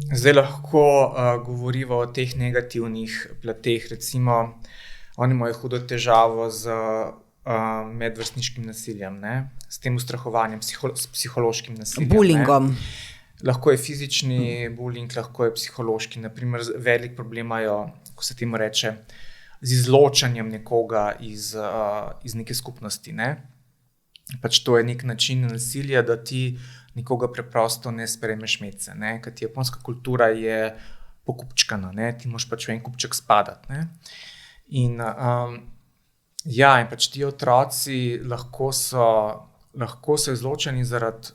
Zdaj lahko govorimo o teh negativnih plateh. Recimo, oni imajo hudo težavo z medvrstniškim nasiljem, ne? S tem ustrahovanjem, s psihološkim nasiljem. Bullyingom. Lahko je fizični bullying, lahko je psihološki. Naprimer, velik problem imajo, ko se temu reče, z izločanjem nekoga iz neke skupnosti, ne? Pač to je nek način nasilja, da ti nekoga preprosto ne sprejmeš medse, ne? Kajti japonska kultura je pokupčkana, ne? Ti moraš pač v en kupček spadati, ne? In in pač ti otroci lahko so izločeni zaradi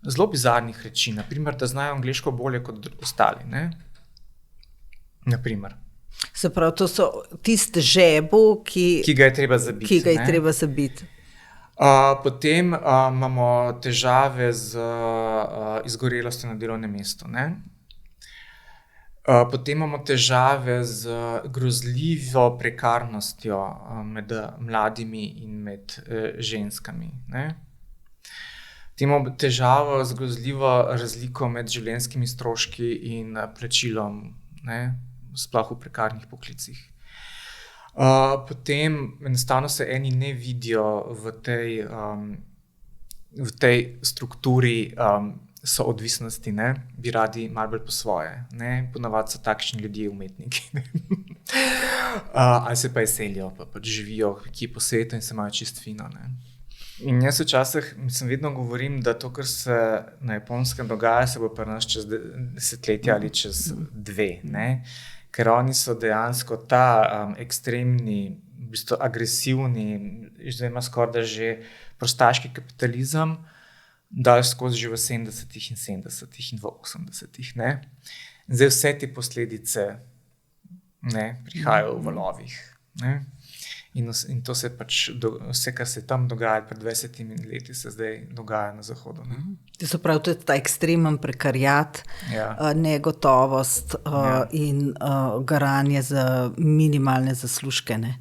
zelo bizarnih reči. Naprimer, da znajo angleško bolje kot ostali, ne? Naprimer. Se pravi, to so tiste žebu, ki ga je treba zabiti. Potem imamo težave z izgorelostjo na delovnem mestu, ne? Potem imamo težave z grozljivo prekarnostjo med mladimi in med ženskami, ne? Potem imamo težavo z grozljivo razliko med življenjskimi stroški in plačilom, ne? Sploh v prekarnih poklicih. Potem enostavno se eni ne vidijo v tej strukturi soodvisnosti, ne? Bi radi malo bolj po svoje, ne? Ponavadi so takšni ljudje umetniki, ne? Ali se pa izselijo, pa pač živijo kje po svetu in se imajo čisto fino, ne? In jaz včasih, vedno govorim, da to, kar se na Japonskem dogaja, se bo pri nas čez desetletja ali čez 2, ne? Ker oni so dejansko ta ekstremni, v bistvu agresivni, zdaj ima skoraj že prostaški kapitalizem, dali skozi že v 70-ih in 70-ih in v 80-ih, ne? Zdaj vse te posledice, ne, prihajajo v valovih, ne? In to se pač, vse, kar se je tam dogajalo pred 20 leti, se zdaj dogaja na zahodu, ne? To se pravi, to je ta ekstremen prekariat, negotovost in garanje za minimalne zaslužke, ne?